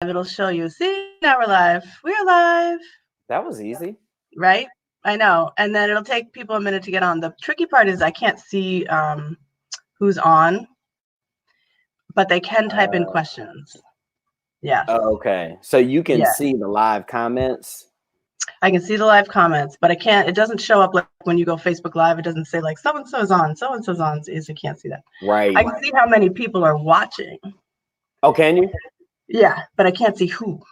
it'll show you, see, now we're live. We're live. That was easy. Right? I know. And then it'll take people a minute to get on. The tricky part is I can't see who's on, but they can type in questions. Yeah. Okay. So you can see the live comments. I can see the live comments, but it doesn't show up like when you go Facebook Live. It doesn't say like so-and-so's on, so-and-so's on. You can't see that. Right. I can see how many people are watching. Oh, can you? Yeah, but I can't see who.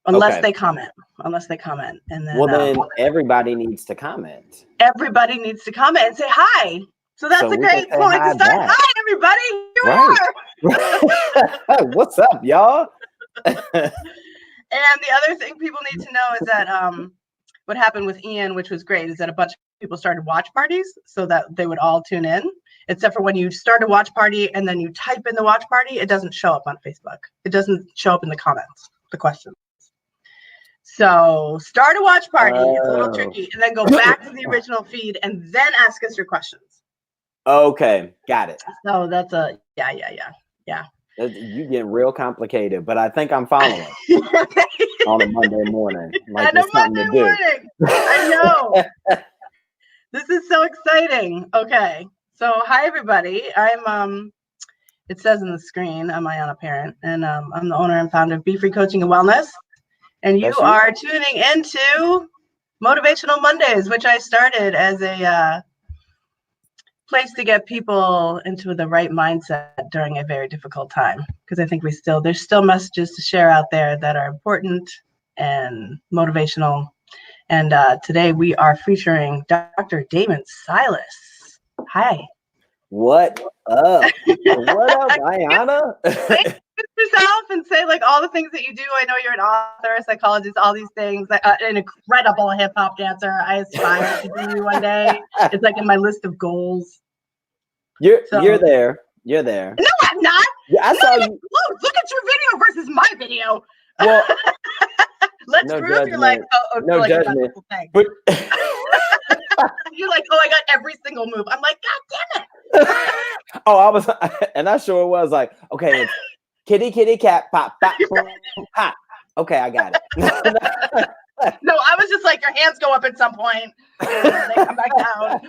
Unless they comment. And then, then everybody needs to comment. Everybody needs to comment and say hi. So that's a great point to start. Back. Hi, everybody. Here we are. What's up, y'all? And the other thing people need to know is that what happened with Ian, which was great, is that a bunch of people started watch parties so that they would all tune in. Except for when you start a watch party and then you type in the watch party, it doesn't show up on Facebook. It doesn't show up in the comments, the questions. So start a watch party. It's a little tricky. And then go back to the original feed and then ask us your questions. Okay. Got it. So that's yeah. You getting real complicated, but I think I'm following on a Monday morning. Like on a Monday morning. I know. This is so exciting. Okay. So hi, everybody. I'm, it says in the screen, I'm Ayana Parent, and I'm the owner and founder of Be Free Coaching and Wellness. And you are tuning into Motivational Mondays, which I started as a place to get people into the right mindset during a very difficult time. Because I think there's still messages to share out there that are important and motivational. And today we are featuring Dr. Damon Silas. Hi. What up? What up, Ayana? Yourself and say like all the things that you do. I know you're an author, a psychologist, all these things. An incredible hip hop dancer. I aspire to be one day. It's like in my list of goals. You're there. You're there. No, I'm not. Yeah, I saw you. Look at your video versus my video. Well, let's prove judgment. You're like no like judgment. But you're like, oh, I got every single move. I'm like, God damn it. I was, and I sure was like, okay, it's kitty cat pop pop pop. Okay, I got it. No, I was just like, your hands go up at some point and they come back down.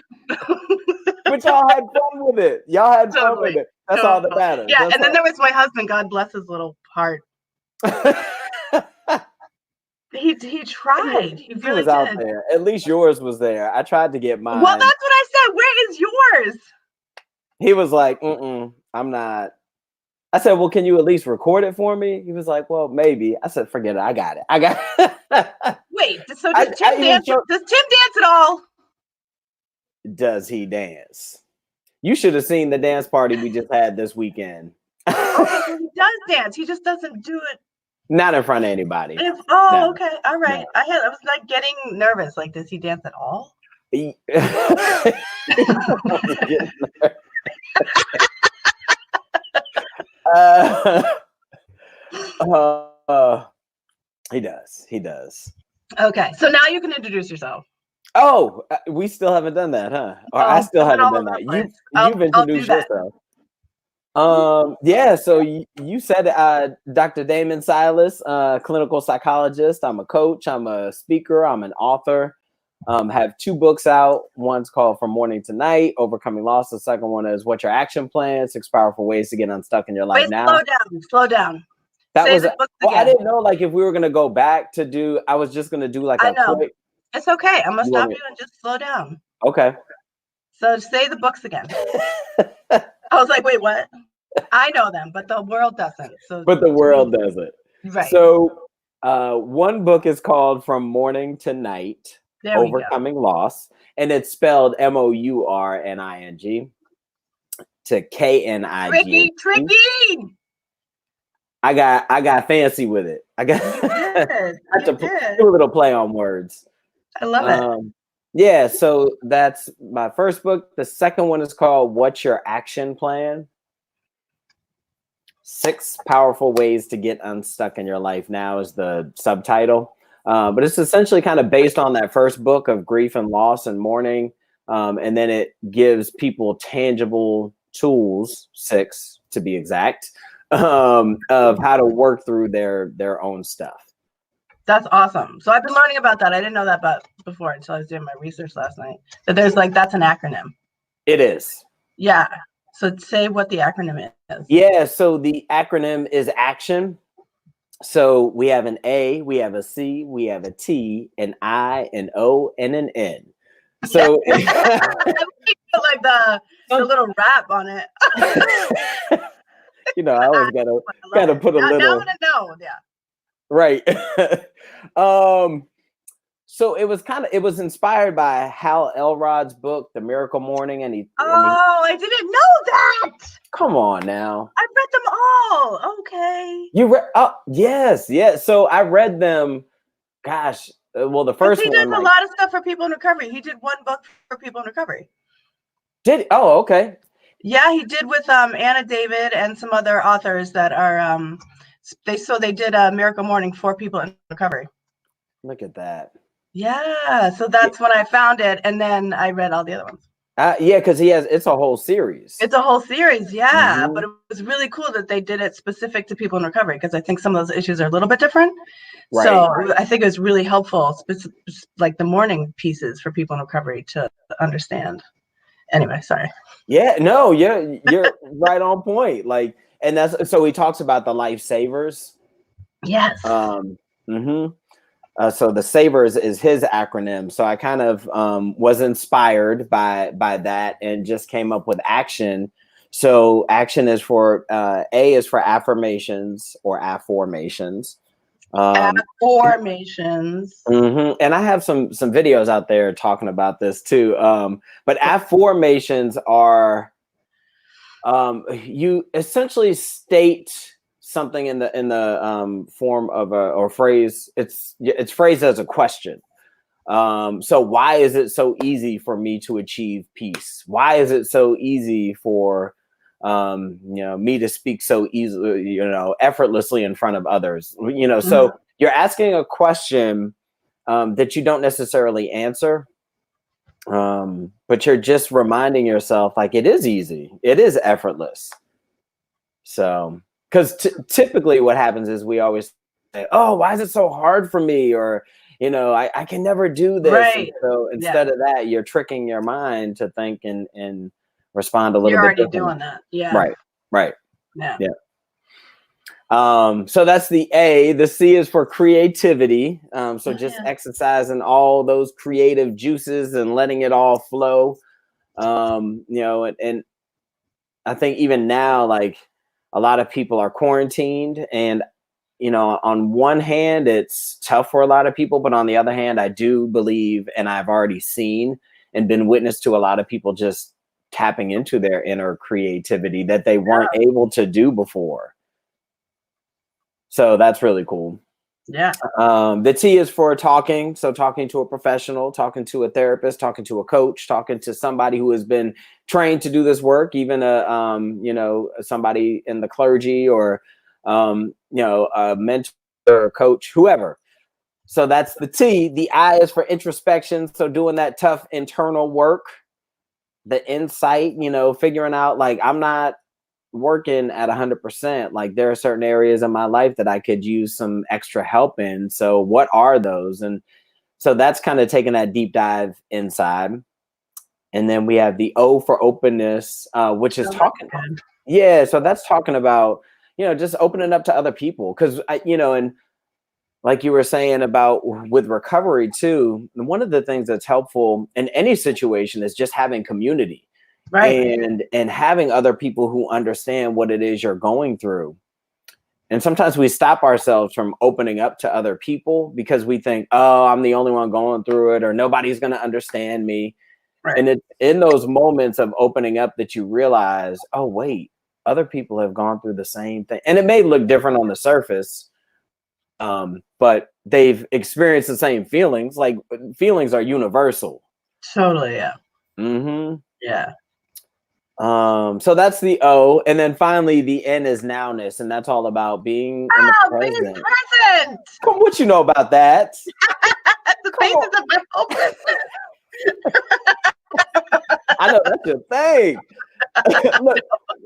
But y'all had fun with it. Y'all had fun with it. That's all that matters. Yeah, and then there was my husband. God bless his little heart. He tried. He really was out there. At least yours was there. I tried to get mine. Well, that's what I said. Where is yours? He was like, I'm not. I said, well, can you at least record it for me? He was like, well, maybe. I said, forget it. I got it. Wait, so does Tim dance? Does Tim dance at all? Does he dance? You should have seen the dance party we just had this weekend. Okay, he does dance. He just doesn't do it. Not in front of anybody. No. Okay. All right. No. I was like getting nervous. Like, does he dance at all? He does. He does. Okay. So now you can introduce yourself. Oh, we still haven't done that, huh? Or I still haven't done that. You've introduced yourself. Yeah, so you said Dr. Damon Silas, clinical psychologist. I'm a coach, I'm a speaker, I'm an author. Have 2 books out. One's called From Morning to Night, Overcoming Loss. The second one is What's Your Action Plan? 6 Powerful Ways to Get Unstuck in Your Life Now. Slow down. That was I didn't know like if we were gonna go back to do. I was just gonna do like a quick. It's okay. I'm gonna stop you and just slow down. Okay. So say the books again. I was like, wait, what? I know them, but the world doesn't. So but the world doesn't. Right. So one book is called From Morning to Night, Overcoming Loss, and it's spelled MOURNING to KNIG. Tricky. I got fancy with it. I had to do a little play on words. I love it. Yeah, so that's my first book. The second one is called What's Your Action Plan? 6 Powerful Ways to Get Unstuck in Your Life Now is the subtitle. But it's essentially kind of based on that first book of grief and loss and mourning. And then it gives people tangible tools, 6 to be exact, of how to work through their own stuff. That's awesome. So I've been learning about that. I didn't know that about before until I was doing my research last night. That there's that's an acronym. It is. Yeah. So say what the acronym is. Yeah. So the acronym is ACTION. So we have an A, we have a C, we have a T, an I, an O, and an N. So like the little rap on it. I always gotta put a little. Now I'm gonna know. Yeah. Right. So it was inspired by Hal Elrod's book, The Miracle Morning, I didn't know that. Come on now. I read them all. Okay. You read? Oh, yes. So I read them. Gosh. Well, the first one. He does a lot of stuff for people in recovery. He did one book for people in recovery. Did he? Oh, okay. Yeah, he did with Anna David and some other authors that are they did a Miracle Morning for people in recovery. Look at that. Yeah, so that's when I found it, and then I read all the other ones. Yeah, because it's a whole series. It's a whole series, yeah. Mm-hmm. But it was really cool that they did it specific to people in recovery, because I think some of those issues are a little bit different. Right. So I think it was really helpful, like the morning pieces for people in recovery to understand. Anyway, sorry. Yeah, no, you're right on point. And that's so he talks about the lifesavers. Yes. So the SAVERS is his acronym. So I kind of was inspired by that and just came up with ACTION. So ACTION is for A is for affirmations or afformations. Affirmations. And I have some videos out there talking about this too. But affirmations are you essentially state something in the form of or phrase. It's phrased as a question. So why is it so easy for me to achieve peace? Why is it so easy for me to speak so easily, effortlessly in front of others? So you're asking a question that you don't necessarily answer, but you're just reminding yourself it is easy, it is effortless. So because typically what happens is we always say, oh, why is it so hard for me? Or, I can never do this. Right. And so instead of that, you're tricking your mind to think and respond a little bit. You're already doing that. Yeah. Right. Yeah. So that's the A. The C is for creativity. So just exercising all those creative juices and letting it all flow. And I think even now, a lot of people are quarantined, and on one hand it's tough for a lot of people, but on the other hand, I do believe, and I've already seen and been witness to a lot of people just tapping into their inner creativity that they weren't able to do before. So that's really cool. Yeah. The T is for talking. So talking to a professional, talking to a therapist, talking to a coach, talking to somebody who has been trained to do this work, even somebody in the clergy or, a mentor or coach, whoever. So that's the T. The I is for introspection. So doing that tough internal work, the insight, figuring out I'm not working at 100%. There are certain areas in my life that I could use some extra help in. So what are those? And so that's kind of taking that deep dive inside. And then we have the O for openness, which is talking. Yeah. So that's talking about, just opening up to other people. Cause and like you were saying about with recovery too, one of the things that's helpful in any situation is just having community. Right. And having other people who understand what it is you're going through. And sometimes we stop ourselves from opening up to other people because we think, oh, I'm the only one going through it, or nobody's going to understand me. Right. And it's in those moments of opening up that you realize, oh, wait, other people have gone through the same thing. And it may look different on the surface, but they've experienced the same feelings. Feelings are universal. Totally. Yeah. Yeah. So that's the O, and then finally the N is nowness, and that's all about being in the present. Being present. Come, what you know about that? The basis of my whole business. I know that's your thing. Look,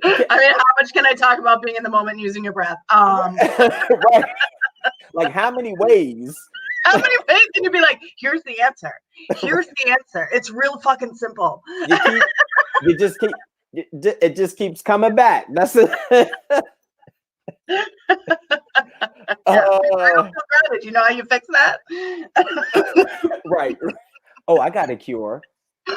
I mean, how much can I talk about being in the moment and using your breath? Right. Like, how many ways? How many ways can you be like, here's the answer. Here's the answer. It's real fucking simple. It just keeps coming back. That's it. You know how you fix that? Right. Oh, I got a cure. You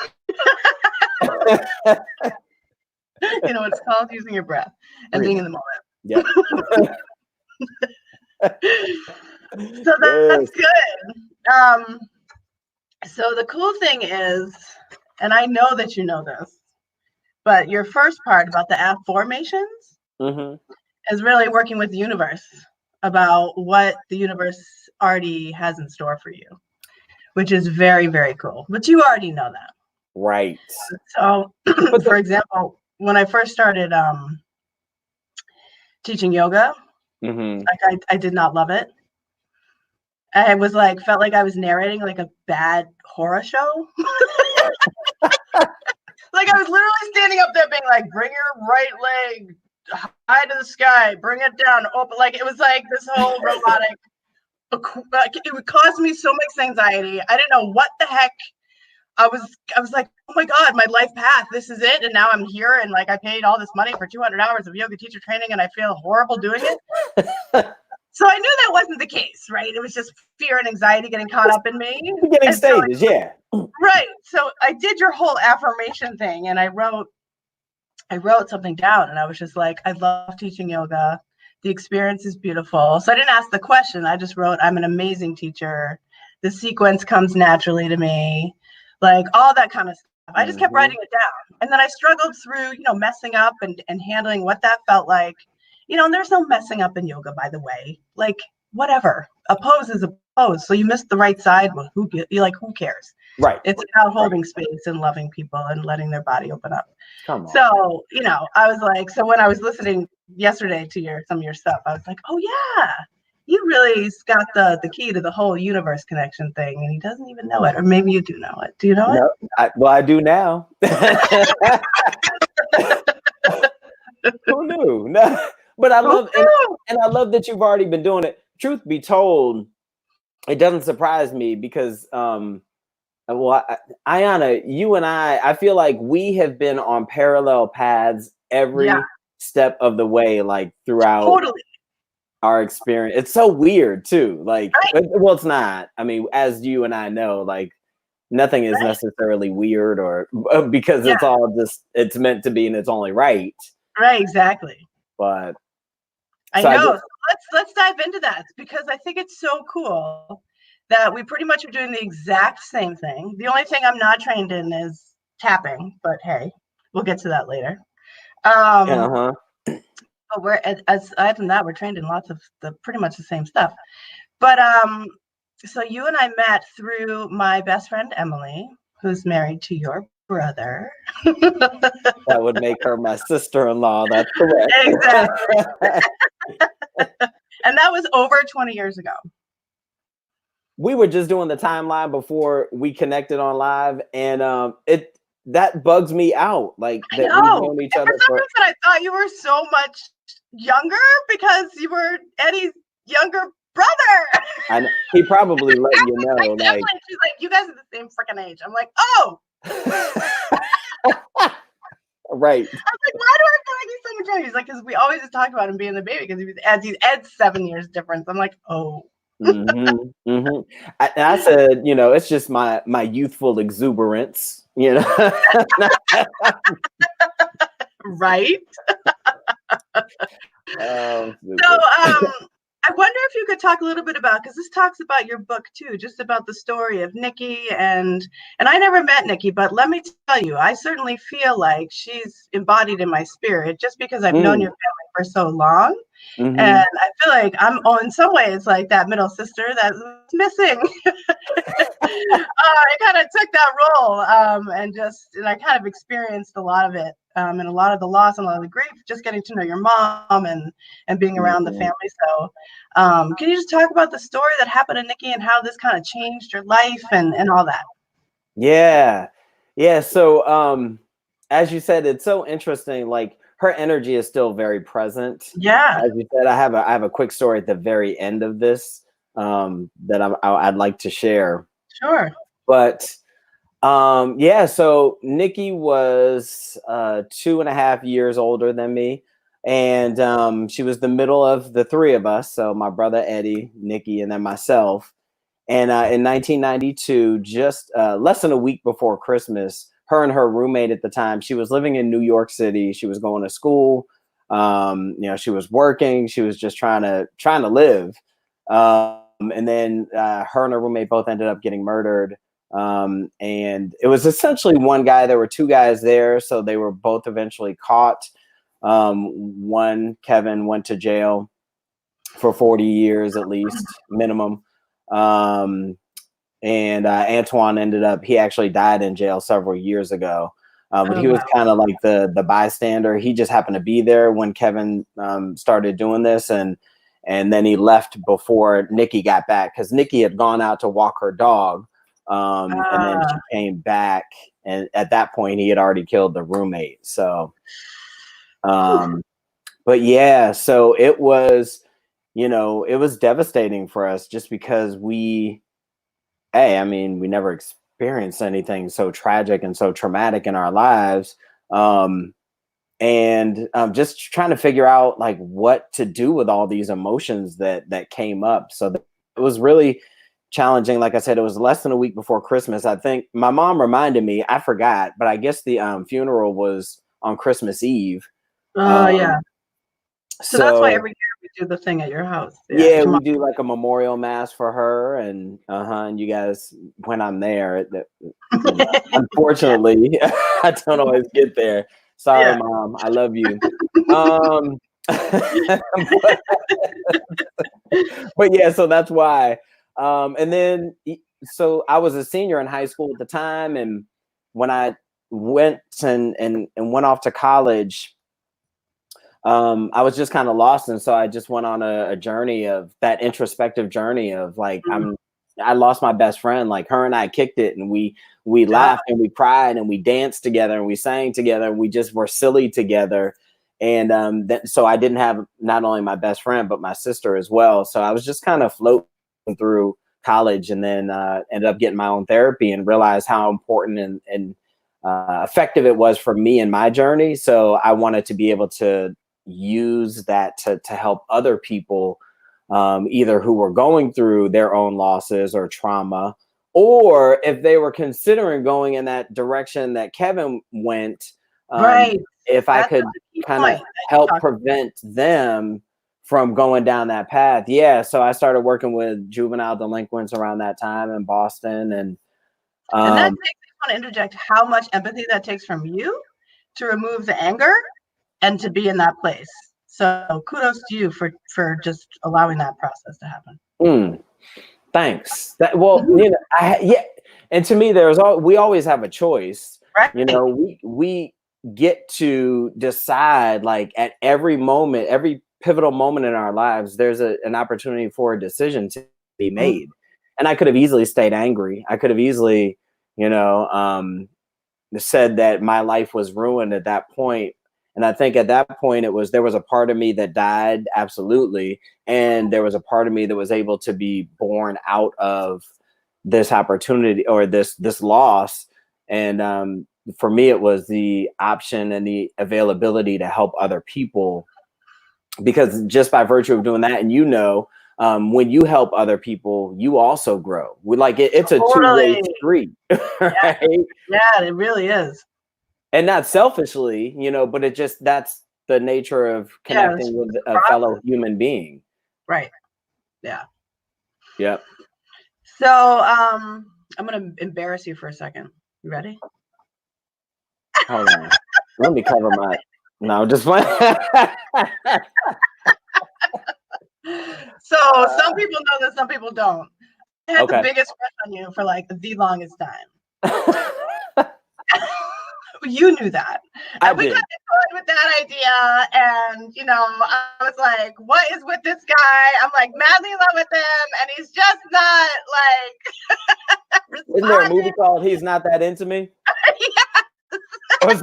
know what it's called? Using your breath and being in the moment. Yeah. So that's good. So the cool thing is, and I know that you know this, but your first part about the affirmations is really working with the universe about what the universe already has in store for you, which is very, very cool. But you already know that. Right. So, for example, when I first started teaching yoga, like I did not love it. I was like, felt like I was narrating like a bad horror show. Like I was literally standing up there being like, bring your right leg high to the sky, bring it down, open. Like it was like this whole robotic. It would cause me so much anxiety. I didn't know what the heck. I was like, oh my God, my life path, this is it. And now I'm here and like I paid all this money for 200 hours of yoga teacher training and I feel horrible doing it. So I knew that wasn't the case, right? It was just fear and anxiety getting caught up in me. Getting stages, yeah. Right. So I did your whole affirmation thing and I wrote something down and I was just like, I love teaching yoga. The experience is beautiful. So I didn't ask the question. I just wrote, I'm an amazing teacher. The sequence comes naturally to me. Like all that kind of stuff. I just kept writing it down. And then I struggled through, messing up and handling what that felt like. And there's no messing up in yoga, by the way. Like, whatever. A pose is a pose. So you missed the right side. Well, who cares? Right. It's about holding space and loving people and letting their body open up. Come on. So, I was like, so when I was listening yesterday to some of your stuff, I was like, oh yeah, you really got the key to the whole universe connection thing, and he doesn't even know it, or maybe you do know it. Do you know it? I do now. Who knew? No, but I love and I love that you've already been doing it. Truth be told, it doesn't surprise me because Ayana, you and I feel like we have been on parallel paths every step of the way, like throughout our experience. It's so weird too. Like, well, it's not. I mean, as you and I know, like nothing is necessarily weird or because it's all just, it's meant to be and it's only right. Right, exactly. But I know. So let's dive into that because I think it's so cool that we pretty much are doing the exact same thing. The only thing I'm not trained in is tapping, but hey, we'll get to that later. But we're aside from that, we're trained in lots of pretty much the same stuff. But so you and I met through my best friend Emily, who's married to your brother. That would make her my sister-in-law. That's correct. Exactly. And that was over 20 years ago. We were just doing the timeline before we connected on live, and that bugs me out. Like that we've known each other. For some reason, I thought you were so much younger because you were Eddie's younger brother. And he probably let you know. Like she's like, you guys are the same freaking age. I'm like, oh. Right. I was like, why do I feel like he's so much younger? He's like, because we always just talk about him being the baby because he's Ed's 7 years difference. I'm like, oh. I said, it's just my youthful exuberance, Right. I wonder if you could talk a little bit about, because this talks about your book too, just about the story of Nikki and I never met Nikki, but let me tell you, I certainly feel like she's embodied in my spirit just because I've known your family for so long. And I feel like I'm in some ways like that middle sister that's missing. I kind of took that role and I kind of experienced a lot of it and a lot of the loss and a lot of the grief, just getting to know your mom and being around the family. So can you just talk about the story that happened to Nikki and how this kind of changed your life and all that? Yeah. So as you said, it's so interesting. Like her energy is still very present. Yeah. As you said, I have a quick story at the very end of this that I'd like to share. Sure. But yeah, so Nikki was 2.5 years older than me. And she was the middle of the three of us. So my brother Eddie, Nikki, and then myself. And in 1992, just less than a week before Christmas, her and her roommate at the time, she was living in New York City. She was going to school. She was working. She was just trying to live. And then her and her roommate both ended up getting murdered. And it was essentially one guy. There were two guys there, so they were both eventually caught. One, Kevin, went to jail for 40 years at least, minimum. And Antoine he actually died in jail several years ago. But he was kind of like the bystander. He just happened to be there when Kevin started doing this, and then he left before Nikki got back, because Nikki had gone out to walk her dog, and then she came back, and at that point he had already killed the roommate. So, but yeah, so it was, it was devastating for us, just because we never experienced anything so tragic and so traumatic in our lives. And just trying to figure out like what to do with all these emotions that came up. So it was really challenging. Like I said, it was less than a week before Christmas. I think my mom reminded me, I forgot, but I guess the funeral was on Christmas Eve. Yeah. So that's why every year we do the thing at your house. Yeah, we do like a memorial mass for her, and you guys, when I'm there, unfortunately, I don't always get there. Sorry, Mom, I love you. But yeah, so that's why. And then, so I was a senior in high school at the time, and when I went and went off to college, I was just kind of lost. And so I just went on a journey of that introspective journey of like, I lost my best friend. Like, her and I kicked it, and we laughed and we cried and we danced together and we sang together and we just were silly together. And so I didn't have not only my best friend, but my sister as well. So I was just kind of floating through college, and then ended up getting my own therapy and realized how important and effective it was for me in my journey. So I wanted to be able to use that to help other people, either who were going through their own losses or trauma, or if they were considering going in that direction that Kevin went, if I could kind of help prevent them from going down that path. Yeah. So I started working with juvenile delinquents around that time in Boston. And that takes, I want to interject how much empathy that takes from you to remove the anger and to be in that place. So kudos to you for just allowing that process to happen. Thanks. And to me, we always have a choice. Right. We get to decide, like, at every moment, every pivotal moment in our lives, there's an opportunity for a decision to be made. And I could have easily stayed angry. I could have easily, said that my life was ruined at that point. And I think at that point there was a part of me that died, absolutely. And there was a part of me that was able to be born out of this opportunity or this loss. And for me, it was the option and the availability to help other people, because just by virtue of doing that, and when you help other people, you also grow. It's a two-way street, right? Yeah, it really is. And not selfishly, but that's the nature of connecting with a fellow human being. Right. Yeah. Yep. So I'm going to embarrass you for a second. You ready? Hold on. Let me cover my... No, just one. So some people know this, some people don't. I had the biggest crush on you for like the longest time. You knew that. And we got into with that idea, and I was like, what is with this guy? I'm like madly in love with him, and he's just not like Isn't there a movie called He's Not That Into Me? Yes. He was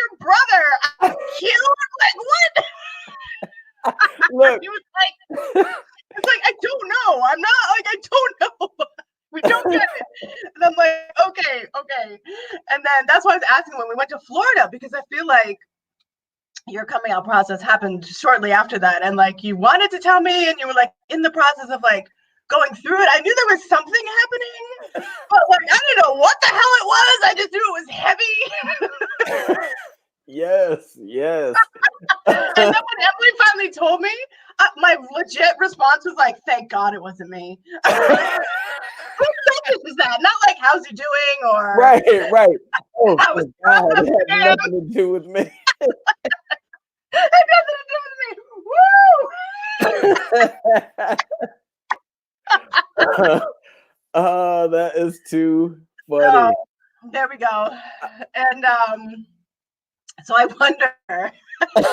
your brother. I'm cute. Like, what? Look. He was like, it's like, I don't know. I'm not like, I don't know. We don't get it. And I'm like, okay. And then that's why I was asking when we went to Florida, because I feel like your coming out process happened shortly after that. And like, you wanted to tell me and you were like in the process of like going through it. I knew there was something happening, but like, I didn't know what the hell it was. I just knew it was heavy. Yes. And then when Emily finally told me, my legit response was like, thank God it wasn't me. Who selfish is that? Not like, how's he doing? Or right. Oh, I was God, it had nothing to do with me. It had nothing to do with me. Woo! Oh, that is too funny. So, there we go. And so I wonder, because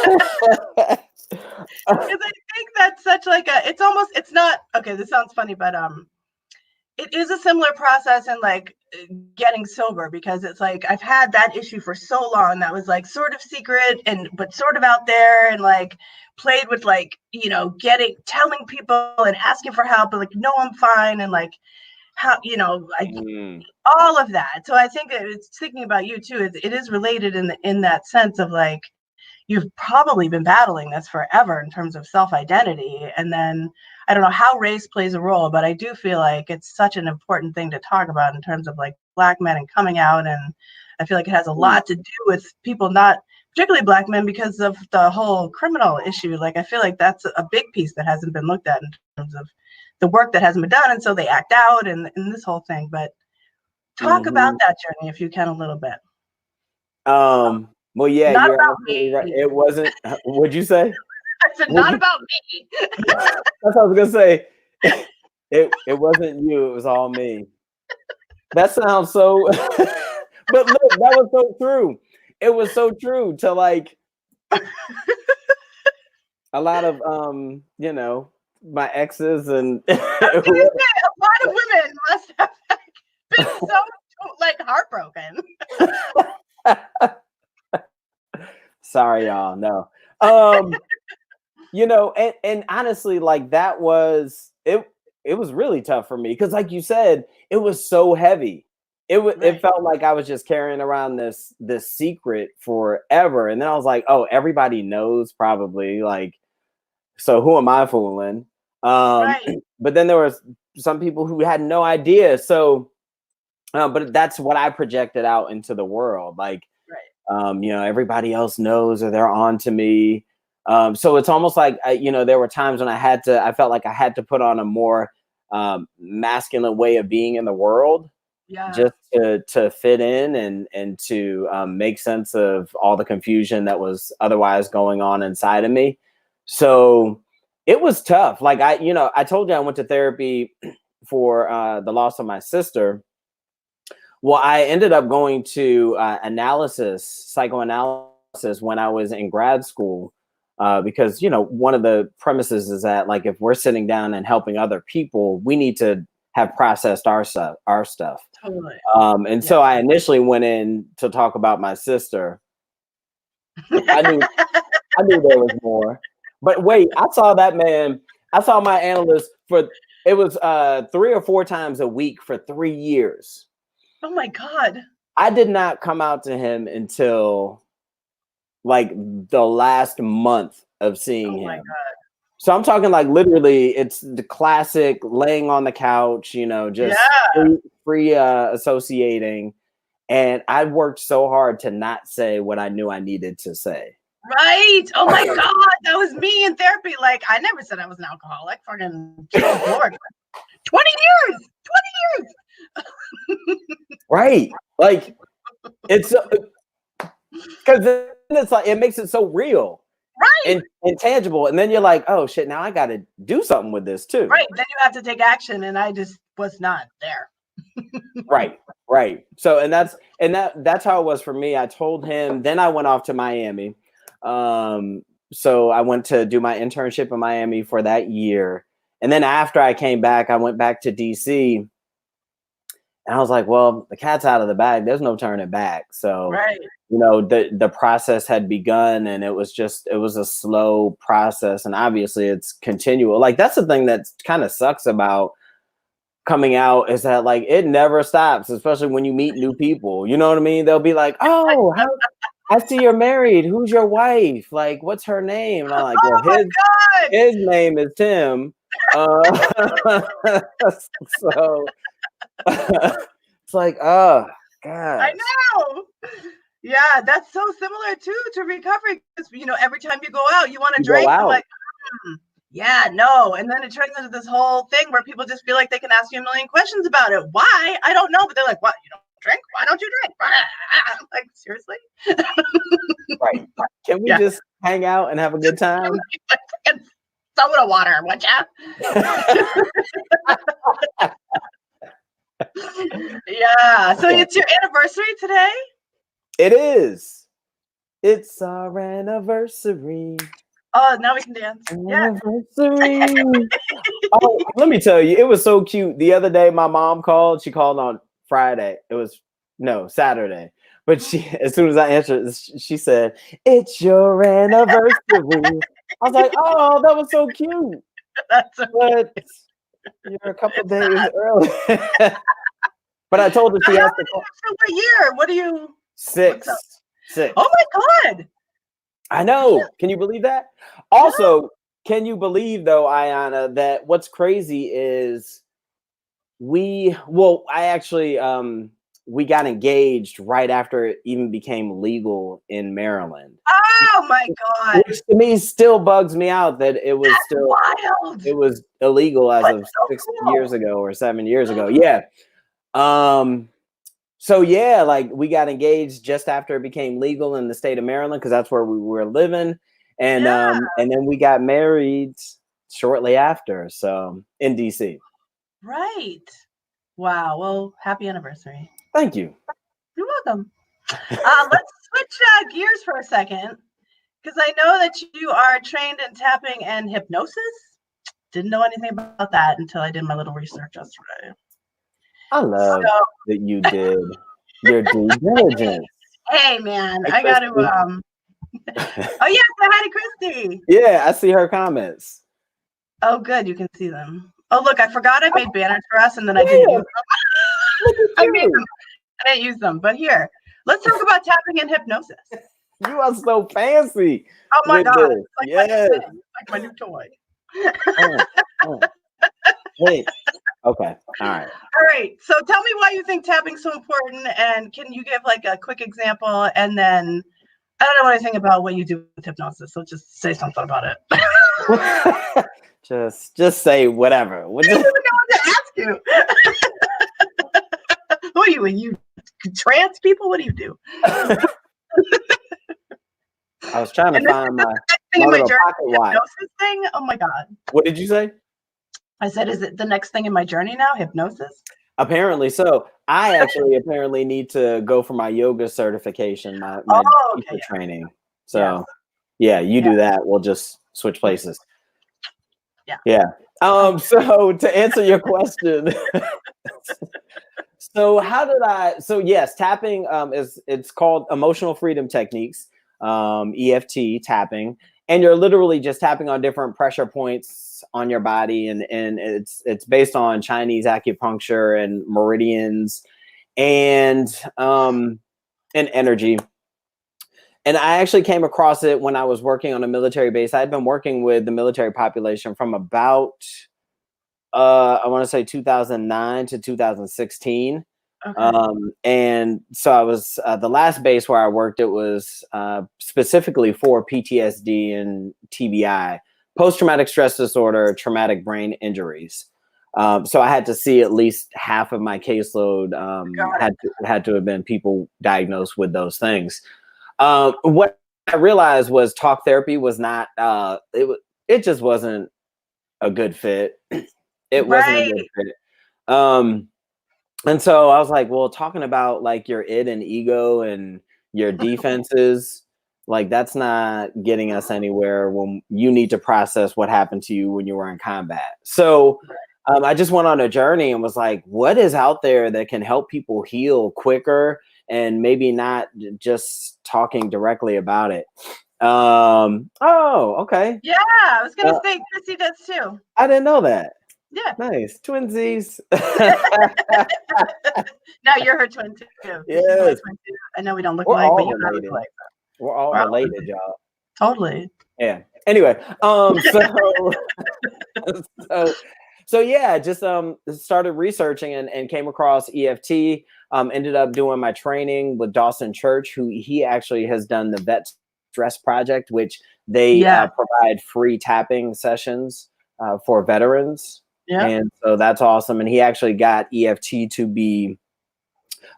I think that's such like it's not, okay, this sounds funny, but it is a similar process in like getting sober, because it's like I've had that issue for so long that was like sort of secret but sort of out there, and like played with like, you know, telling people and asking for help, and like, no, I'm fine, and like how, you know, all of that. So I think it's thinking about you too. It is related in that sense of like, you've probably been battling this forever in terms of self-identity. And then I don't know how race plays a role, but I do feel like it's such an important thing to talk about in terms of like Black men and coming out. And I feel like it has a lot to do with people, not particularly Black men, because of the whole criminal issue. Like, I feel like that's a big piece that hasn't been looked at in terms of the work that hasn't been done. And so they act out and this whole thing. But talk about that journey if you can a little bit. Well, yeah, not you're about absolutely me. right. It wasn't. What'd you say? I said, not about me. That's what I was gonna say. It wasn't you. It was all me. That sounds so. But look, that was so true. It was so true to like a lot of you know, my exes and a lot of women must have been so like heartbroken. Sorry, y'all. No. You know, and honestly, like that was it was really tough for me, because like you said, it was so heavy. It felt like I was just carrying around this secret forever. And then I was like, oh, everybody knows probably, like, so who am I fooling? But then there was some people who had no idea. So but that's what I projected out into the world. Like, you know, everybody else knows, or they're on to me. So it's almost like, you know, there were times when I felt like I had to put on a more masculine way of being in the world, just to fit in and to make sense of all the confusion that was otherwise going on inside of me. So it was tough. Like I told you I went to therapy for the loss of my sister. Well, I ended up going to psychoanalysis when I was in grad school, because, you know, one of the premises is that, like, if we're sitting down and helping other people, we need to have processed our stuff. Totally. And so I initially went in to talk about my sister. I knew there was more, but wait, I saw my analyst it was 3 or 4 times a week for 3 years. Oh my God. I did not come out to him until like the last month of seeing him. My God. So I'm talking like literally it's the classic laying on the couch, you know, just free associating. And I worked so hard to not say what I knew I needed to say. Right. Oh my God. That was me in therapy. Like, I never said I was an alcoholic. Fucking Jesus Lord. 20 years. 20 years. Right. Like, it's because then it's like, it makes it so real. Right. And tangible. And then you're like, oh shit, now I got to do something with this too. Right. Then you have to take action. And I just was not there. Right. So, and that's how it was for me. I told him, then I went off to Miami. So I went to do my internship in Miami for that year. And then after I came back, I went back to DC. And I was like, well, the cat's out of the bag. There's no turning back. So, right. you know, the process had begun, and it was a slow process. And obviously it's continual. Like, that's the thing that kind of sucks about coming out, is that like it never stops, especially when you meet new people. You know what I mean? They'll be like, oh, I see you're married. Who's your wife? Like, what's her name? And I'm like, well, his name is Tim. So it's like, oh God. I know. Yeah, that's so similar too to recovery, because you know, every time you go out, you want to drink. I'm like, yeah, no. And then it turns into this whole thing where people just feel like they can ask you a million questions about it. Why? I don't know. But they're like, what? You don't drink? Why don't you drink? I'm like, seriously? Right. Can we just hang out and have a good time? Soda water, would ya? Yeah. So it's your anniversary today? It is. It's our anniversary. Oh, now we can dance. Anniversary. Oh, let me tell you, it was so cute. The other day, my mom called. She called on Friday. Saturday. But as soon as I answered, she said, "It's your anniversary." I was like, "Oh, that was so cute." But you're a couple days early. But I told her she has to call. So what year? What are you? 6. Oh my God. I know. Can you believe that? Also, can you believe though, Ayana, that what's crazy is we got engaged right after it even became legal in Maryland. Oh my God. Which to me still bugs me out that it was wild. It was illegal as of 6 years ago or 7 years ago. Yeah. So yeah, like we got engaged just after it became legal in the state of Maryland, because that's where we were living. And then we got married shortly after, so in DC. Right. Wow. Well, happy anniversary. Thank you. You're welcome. Let's switch gears for a second, because I know that you are trained in tapping and hypnosis. Didn't know anything about that until I did my little research yesterday. I love that you did your due diligence. Hey man, I got to oh yeah, so hi to Christy. Yeah, I see her comments. Oh good, you can see them. Oh look, I forgot I made banners for us, and then I didn't use them. I made them. I didn't use them, but here, let's talk about tapping and hypnosis. You are so fancy. Oh my God, it's like my new thing. It's like my new toy. Wait. Okay. All right. So tell me why you think tapping's so important, and can you give like a quick example? And then I don't know anything about what you do with hypnosis, so just say something about it. just say whatever. I don't even know what to ask you. Who are you? Are you trance people? What do you do? I was trying to find my little pocket watch. Hypnosis thing? Oh my God. What did you say? I said, is it the next thing in my journey now? Hypnosis? Apparently so. I actually apparently need to go for my yoga certification, my teacher training. So yeah, you do that. We'll just switch places. Yeah. So to answer your question, so yes, tapping it's called emotional freedom techniques, EFT tapping, and you're literally just tapping on different pressure points on your body, and it's based on Chinese acupuncture and meridians and energy. And I actually came across it when I was working on a military base. I had been working with the military population from about I want to say 2009 to 2016. Okay. And so I was the last base where I worked, it was specifically for PTSD and TBI, post-traumatic stress disorder, traumatic brain injuries. So I had to see at least half of my caseload had to have been people diagnosed with those things. What I realized was talk therapy was not it just wasn't a good fit. It wasn't a good fit. And so I was like, well, talking about like your id and ego and your defenses, like that's not getting us anywhere when you need to process what happened to you when you were in combat. So I just went on a journey and was like, what is out there that can help people heal quicker and maybe not just talking directly about it? Oh, okay. Yeah, I was gonna say Chrissy does too. I didn't know that. Yeah. Nice. Twinsies. Now you're her twin too. Yes. Twin too. I know we don't look We're alike, all but you related. look alike. We're all related, y'all. Totally. Yeah. Anyway, so yeah, just started researching and came across EFT. Ended up doing my training with Dawson Church, who he actually has done the Vet Stress Project, which they provide free tapping sessions for veterans. Yeah. And so that's awesome. And he actually got EFT to be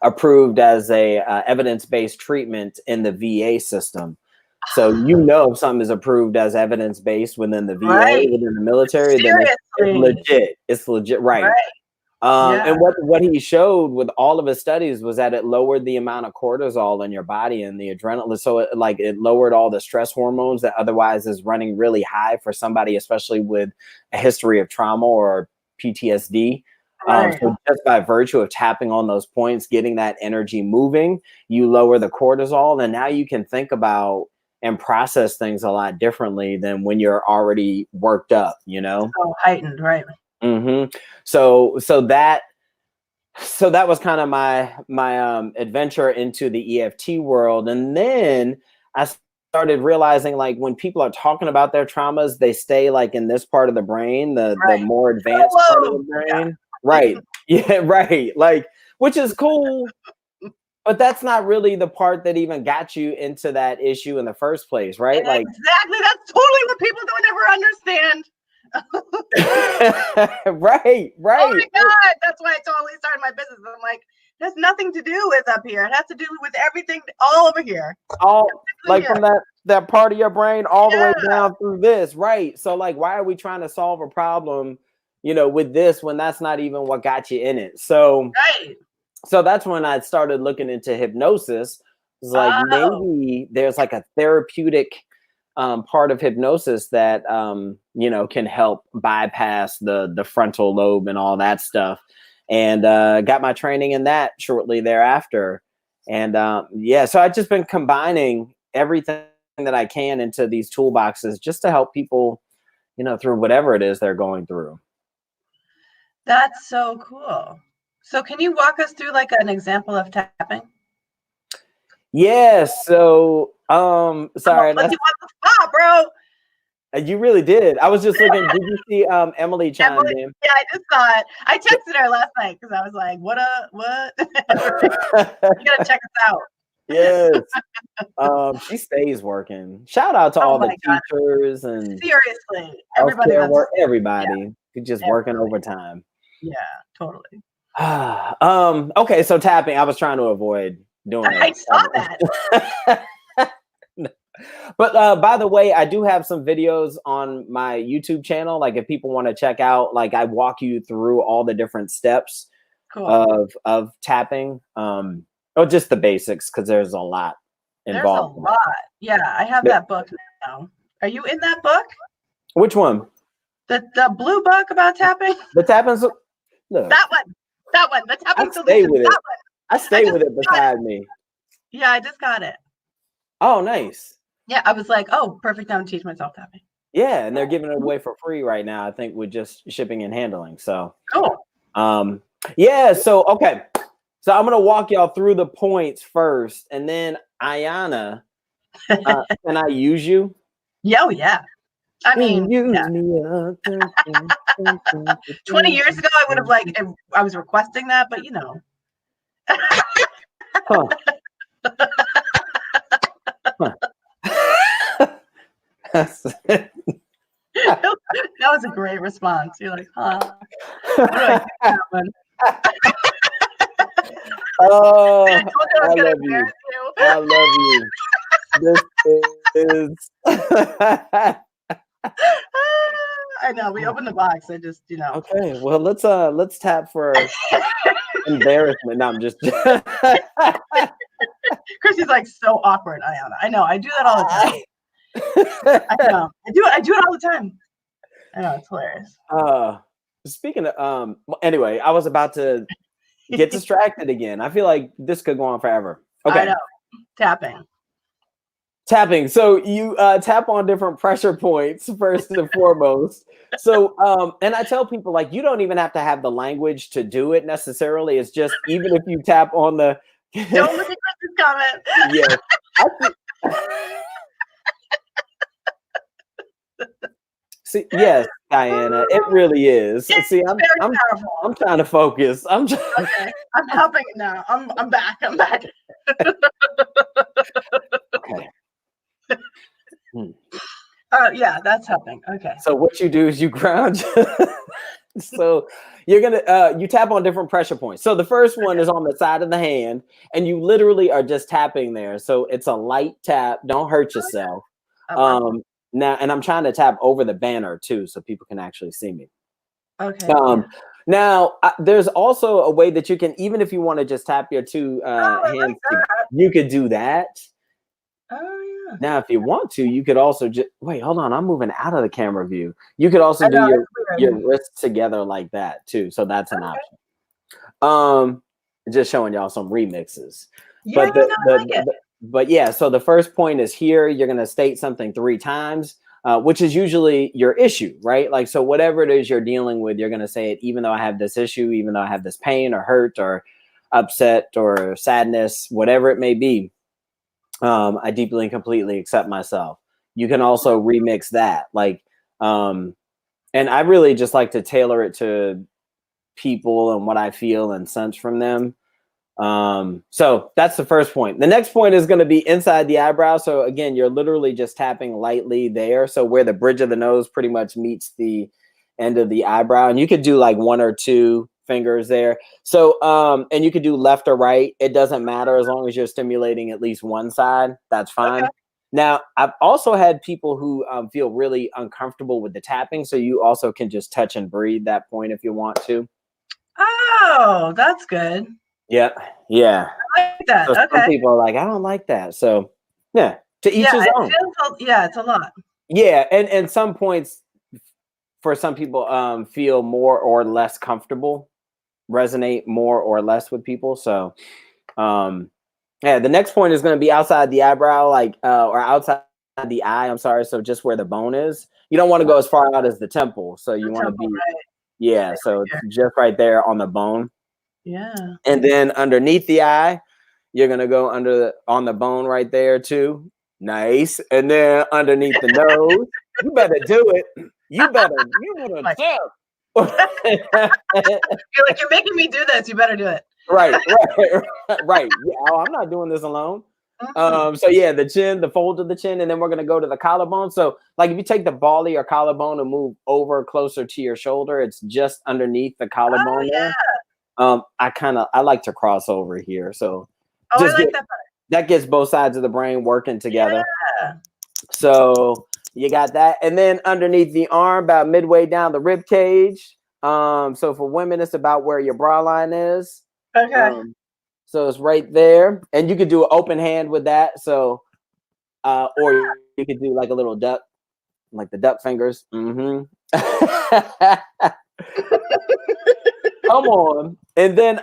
approved as a evidence-based treatment in the VA system. So if something is approved as evidence-based within the VA, within the military, then it's legit. It's legit, right? And what he showed with all of his studies was that it lowered the amount of cortisol in your body and the adrenaline. So it lowered all the stress hormones that otherwise is running really high for somebody, especially with a history of trauma or PTSD. So just by virtue of tapping on those points, getting that energy moving, you lower the cortisol, and now you can think about and process things a lot differently than when you're already worked up, So heightened, right? Mm-hmm. So that was kind of my adventure into the EFT world. And then I started realizing, like, when people are talking about their traumas, they stay like in this part of the brain, the more advanced part of the brain. Yeah. Right. Yeah, right. Like, which is cool. But that's not really the part that even got you into that issue in the first place, right? Like, exactly. That's totally what people don't ever understand. Right. Oh my God. That's why I totally started my business. I'm like, it has nothing to do with up here. It has to do with everything all over here. Like from that part of your brain all the way down through this. Right. So like, why are we trying to solve a problem, with this when that's not even what got you in it? So So that's when I started looking into hypnosis. It's like maybe there's like a therapeutic part of hypnosis that can help bypass the frontal lobe and all that stuff. And got my training in that shortly thereafter. And so I've just been combining everything that I can into these toolboxes just to help people, through whatever it is they're going through. That's so cool. So can you walk us through like an example of tapping? Yeah. So, sorry. That's bro. You really did. I was just looking. Did you see Emily chimed in? Yeah, I just saw it. I texted her last night because I was like, what? You gotta check us out. Yes. She stays working. Shout out to all the teachers and seriously everybody who's just working overtime. Yeah, totally. Okay, so tapping. I was trying to avoid doing it. I saw that. But by the way, I do have some videos on my YouTube channel. Like if people want to check out, like I walk you through all the different steps of tapping. Or just the basics, because there's a lot involved. There's a lot. Yeah, I have that book now. Are you in that book? Which one? The blue book about tapping? The tapping. Look, that one. The tapping solution. Stay with it. I stay with it beside me. Yeah, I just got it. Oh, nice. Yeah, I was like, oh, perfect time to teach myself tapping. Yeah, and they're giving it away for free right now, I think, with just shipping and handling. So cool. Yeah, so okay. So I'm gonna walk y'all through the points first, and then Ayana, can I use you? Yeah. I mean, use me up. 20 years ago, I would have I was requesting that, but Huh. That was a great response. You're like, huh? Oh, I love you. I love you. This is. I know. We opened the box. I just, Okay. Well, let's tap for embarrassment. No, I'm just. Chrissy's like so awkward, Ayana. I know. I do that all the time. I know. I do it all the time. I know. It's hilarious. speaking of, anyway, I was about to get distracted again. I feel like this could go on forever. Okay. I know. Tapping. So you tap on different pressure points first and foremost. So, and I tell people, like, you don't even have to have the language to do it necessarily. It's just, even if you tap on the don't look at Chris's comment. Yes. See, yes, Diana, it really is. See, I'm trying to focus. Okay, I'm helping now. I'm back. Okay. Yeah, that's helping. Okay. So what you do is you ground. So you're gonna you tap on different pressure points. So the first one is on the side of the hand, and you literally are just tapping there. So it's a light tap. Don't hurt yourself. Now, and I'm trying to tap over the banner too, so people can actually see me. Okay. Now, there's also a way that you can, even if you want to just tap your two hands, you could do that. Oh, yeah. Now, if you want to, you could also just wait. Hold on, I'm moving out of the camera view. You could also do your wrists together like that too. So that's an option. Just showing y'all some remixes. Yeah, But yeah, so the first point is here. You're gonna state something 3 times, which is usually your issue, right? Like, so whatever it is you're dealing with, you're gonna say it. Even though I have this issue, even though I have this pain or hurt or upset or sadness, whatever it may be, I deeply and completely accept myself. You can also remix that, like, and I really just like to tailor it to people and what I feel and sense from them. So that's the first point. The next point is going to be inside the eyebrow. So again, you're literally just tapping lightly there. So where the bridge of the nose pretty much meets the end of the eyebrow, and you could do like 1 or 2 fingers there. So, and you could do left or right. It doesn't matter as long as you're stimulating at least one side. That's fine. Okay. Now, I've also had people who feel really uncomfortable with the tapping. So you also can just touch and breathe that point if you want to. Oh, that's good. Yeah. I like that. So some people are like, I don't like that. So yeah, to each his own. It's a lot. Yeah, and some points for some people feel more or less comfortable, resonate more or less with people. So yeah, the next point is going to be outside the eyebrow, like or outside the eye. I'm sorry. So just where the bone is. You don't want to go as far out as the temple. So you want to be yeah. So it's just right there on the bone. Yeah. And then underneath the eye, you're gonna go on the bone right there too. Nice. And then underneath the nose, you better do it. You better You're like, you're making me do this. You better do it. Right. Yeah, I'm not doing this alone. So yeah, the chin, the fold of the chin, and then we're gonna go to the collarbone. So like if you take the ball of your collarbone and move over closer to your shoulder, it's just underneath the collarbone there. I like to cross over here. So I like that better. That gets both sides of the brain working together. Yeah. So you got that. And then underneath the arm, about midway down the rib cage. So for women, it's about where your bra line is. Okay. So it's right there. And you could do an open hand with that. So or you could do like a little duck, like the duck fingers. Mm-hmm. Come on. And then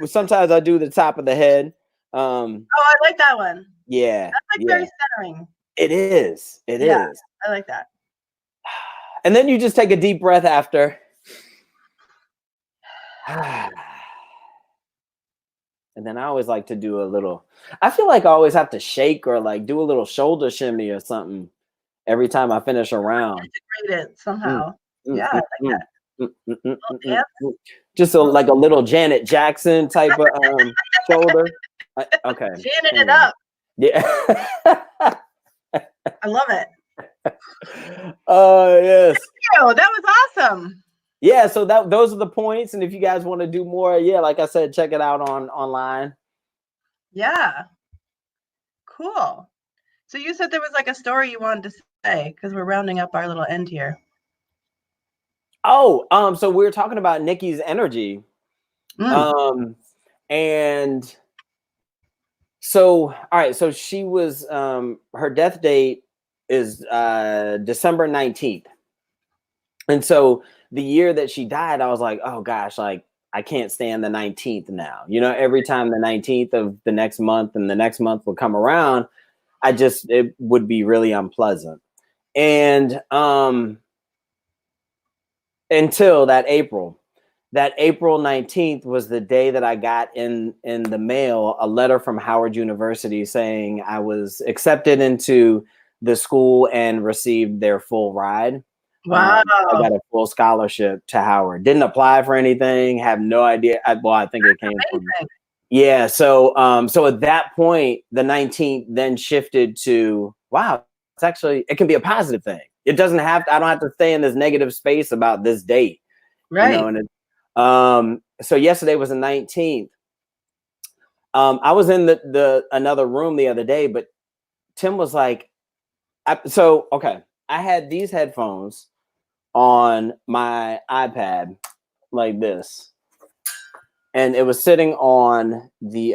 sometimes I do the top of the head. I like that one. Yeah. That's like very centering. It is. It is. I like that. And then you just take a deep breath after. And then I always like to do a little, I feel like I always have to shake or like do a little shoulder shimmy or something every time I finish a round. Integrate it somehow. Yeah, I like that. Just like a little Janet Jackson type of shoulder. Okay. Janet it up. Yeah. I love it. Yes. Thank you. That was awesome. Yeah, so those are the points, and if you guys want to do more, yeah, like I said, check it out online. Yeah. Cool. So you said there was like a story you wanted to say because we're rounding up our little end here. Oh, so we were talking about Nikki's energy. And so all right, so she was her death date is December 19th. And so the year that she died, I was like, oh gosh, like I can't stand the 19th now. You know, every time the 19th of the next month and the next month would come around, it would be really unpleasant. And until that April 19th was the day that I got in the mail a letter from Howard University saying I was accepted into the school and received their full ride. Wow. I got a full scholarship to Howard. Didn't apply for anything. Have no idea. I think it came from. Yeah. So at that point, the 19th then shifted to, wow, it can be a positive thing. It doesn't have to, I don't have to stay in this negative space about this date. Right. You know, and so yesterday was the 19th. I was in the another room the other day, but Tim was like, okay, I had these headphones on my iPad like this, and it was sitting on the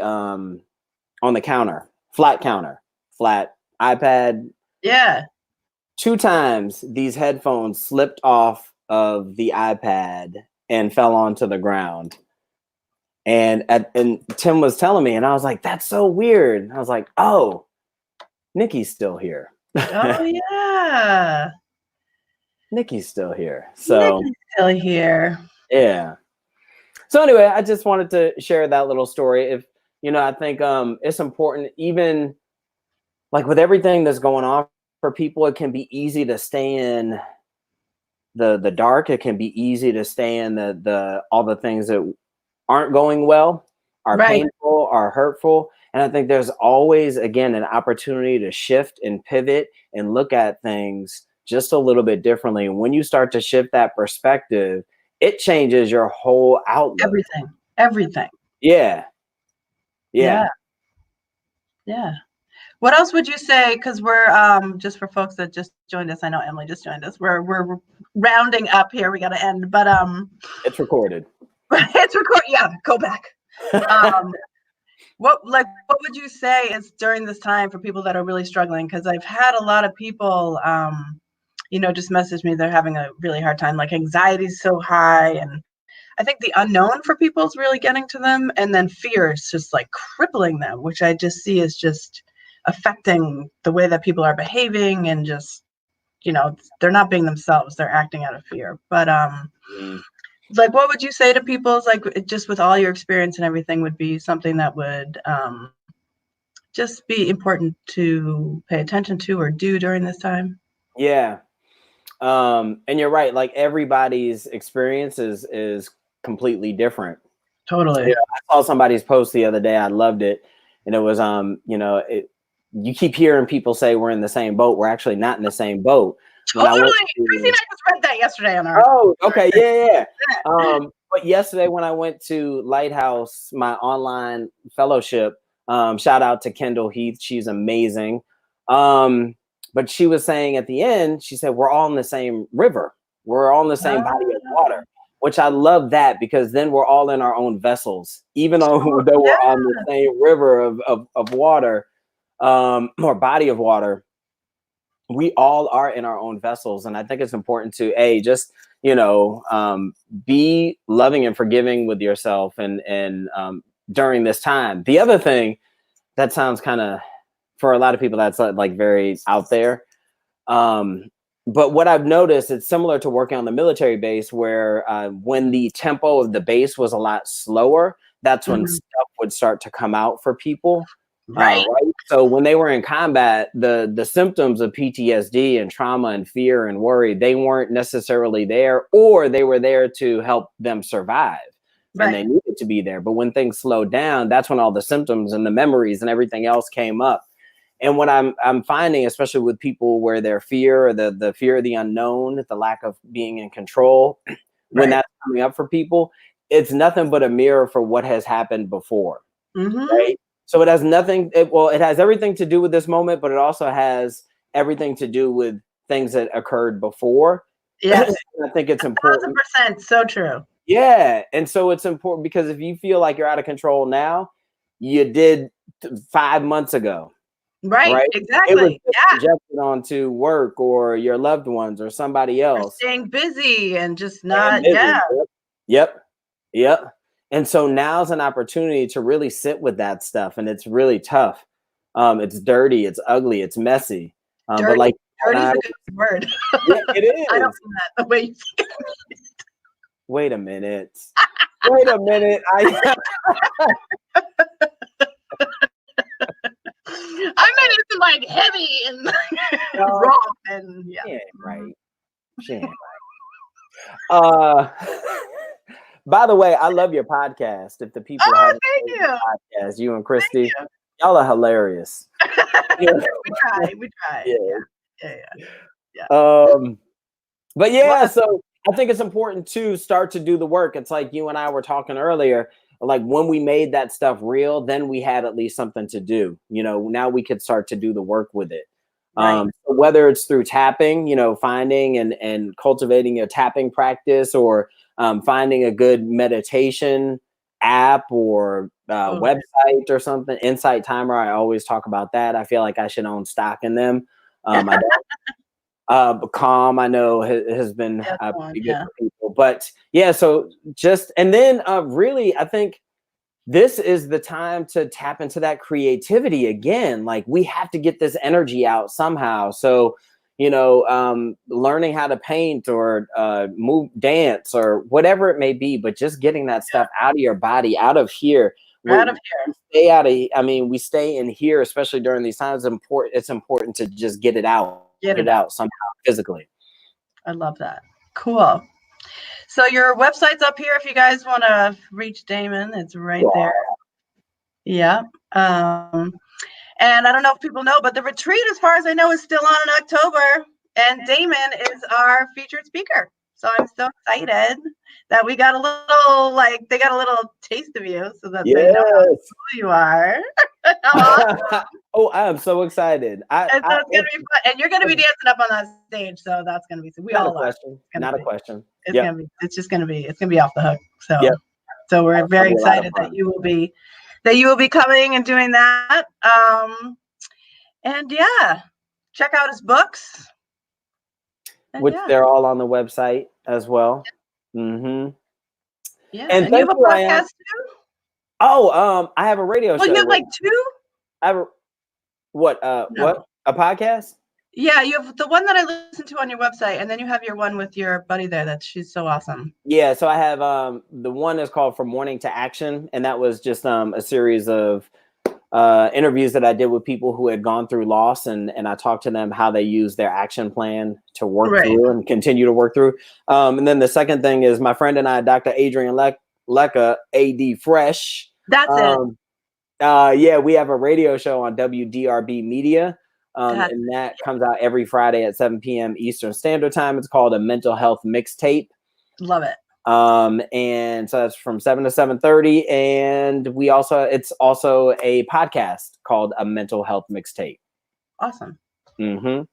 counter, flat iPad. Yeah. 2 times these headphones slipped off of the iPad and fell onto the ground. And Tim was telling me, and I was like, that's so weird. And I was like, oh, Nikki's still here. Oh yeah. Nikki's still here. So Nikki's still here. Yeah. So anyway, I just wanted to share that little story. If I think it's important, even like with everything that's going on for people, it can be easy to stay in the dark. It can be easy to stay in the all the things that aren't going well, are painful, are hurtful. And I think there's always, again, an opportunity to shift and pivot and look at things just a little bit differently. And when you start to shift that perspective, it changes your whole outlook. Everything. Yeah. What else would you say? Because we're just for folks that just joined us. I know Emily just joined us. We're rounding up here. We got to end, but it's recorded. It's recorded. Yeah, go back. What would you say is during this time for people that are really struggling? Because I've had a lot of people, just message me. They're having a really hard time. Like anxiety is so high, and I think the unknown for people is really getting to them, and then fear is just like crippling them, which I just see as just affecting the way that people are behaving, and just they're not being themselves. They're acting out of fear. But like, what would you say to people? Like, just with all your experience and everything, would be something that would just be important to pay attention to or do during this time? Yeah. And you're right. Like everybody's experience is completely different. Totally. I saw somebody's post the other day. I loved it. And it was, you keep hearing people say we're in the same boat. We're actually not in the same boat. Totally. Chrissy and I just read that yesterday on our. Oh, okay. Yeah. But yesterday when I went to Lighthouse, my online fellowship, shout out to Kendall Heath. She's amazing. But she was saying at the end, she said, we're all in the same river. We're all in the same body of water, which I love that, because then we're all in our own vessels, even though we're on the same river of water, or body of water. We all are in our own vessels. And I think it's important to just, be loving and forgiving with yourself and during this time. The other thing that sounds kind of, for a lot of people, that's like very out there. But what I've noticed, it's similar to working on the military base, where when the tempo of the base was a lot slower, that's when stuff would start to come out for people. Right. So when they were in combat, the symptoms of PTSD and trauma and fear and worry, they weren't necessarily there, or they were there to help them survive. And they needed to be there. But when things slowed down, that's when all the symptoms and the memories and everything else came up. And what I'm finding, especially with people where their fear, or the fear of the unknown, the lack of being in control, when that's coming up for people, it's nothing but a mirror for what has happened before. Right? So it has it has everything to do with this moment, but it also has everything to do with things that occurred before. Yes. I think it's important. 1,000%. So true. Yeah. And so it's important, because if you feel like you're out of control now, you did 5 months ago. Right? Exactly. It was projected onto work or your loved ones or somebody else. Or staying busy and just not, Yep. And so now's an opportunity to really sit with that stuff, and it's really tough. It's dirty, it's ugly, it's messy. But like dirty is a good word. Yeah, it is. I don't mean that the way you say it. Wait a minute. I meant it's like heavy and raw and right. By the way, I love your podcast. If the people haven't heard your podcast, you and Christy, y'all are hilarious. We try. Yeah. But yeah, so I think it's important to start to do the work. It's like you and I were talking earlier, like when we made that stuff real, then we had at least something to do. Now we could start to do the work with it. So whether it's through tapping, finding and cultivating a tapping practice, or finding a good meditation app or website or something. Insight Timer, I always talk about that. I feel like I should own stock in them. I don't. Calm, I know, has been pretty good for people. But yeah, so and then really, I think this is the time to tap into that creativity again. Like, we have to get this energy out somehow. So, learning how to paint or dance or whatever it may be, but just getting that stuff out of your body, out of here. We stay in here, especially during these times. It's important to just get it out. Get it out somehow physically. I love that. Cool. So your website's up here if you guys want to reach Damon. It's right there. Yeah. And I don't know if people know, but the retreat, as far as I know, is still on in October. And Damon is our featured speaker. So I'm so excited that we got they got a little taste of you, so that they know how cool you are. Awesome. Oh, I am so excited. It's gonna be fun. And you're gonna be dancing up on that stage, so that's gonna be not a question. It's gonna be off the hook. So we're very excited that you will be coming and doing that. And check out his books. Which they're all on the website as well. Mm-hmm. Yeah. And you have a podcast too? Oh, I have a radio show. You have like two? I have what? A podcast? Yeah, you have the one that I listened to on your website, and then you have your one with your buddy there. She's so awesome. Yeah, so I have the one is called From Morning to Action, and that was just a series of interviews that I did with people who had gone through loss, and I talked to them how they use their action plan to work through and continue to work through. And then the second thing is my friend and I, Dr. Adrian Lecca, AD Fresh. That's it. Yeah, we have a radio show on WDRB Media. And that comes out every Friday at 7 p.m. Eastern Standard Time. It's called a mental health mixtape. Love it. And so that's from 7 to 7:30. And it's also a podcast called A Mental Health Mixtape. Awesome. Mm-hmm.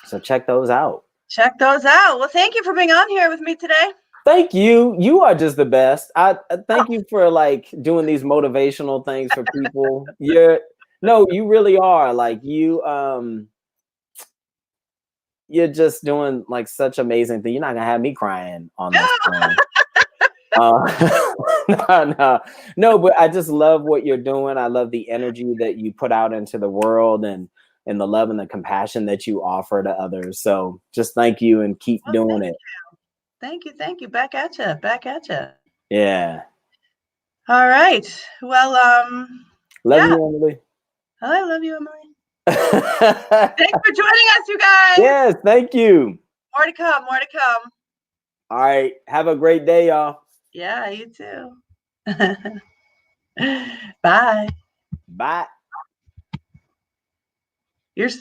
So check those out. Well, thank you for being on here with me today. Thank you. You are just the best. I thank you for doing these motivational things for people. You really are. Like you're just doing such amazing things. You're not gonna have me crying on this phone. No, but I just love what you're doing. I love the energy that you put out into the world and the love and the compassion that you offer to others. So just thank you and keep doing it. Thank you. Back at you. Yeah. All right. Well, love you, Emily. I love you, Emily. Thanks for joining us, you guys. Yes, thank you. More to come. All right. Have a great day, y'all. Yeah, you too. Bye. Bye. You're so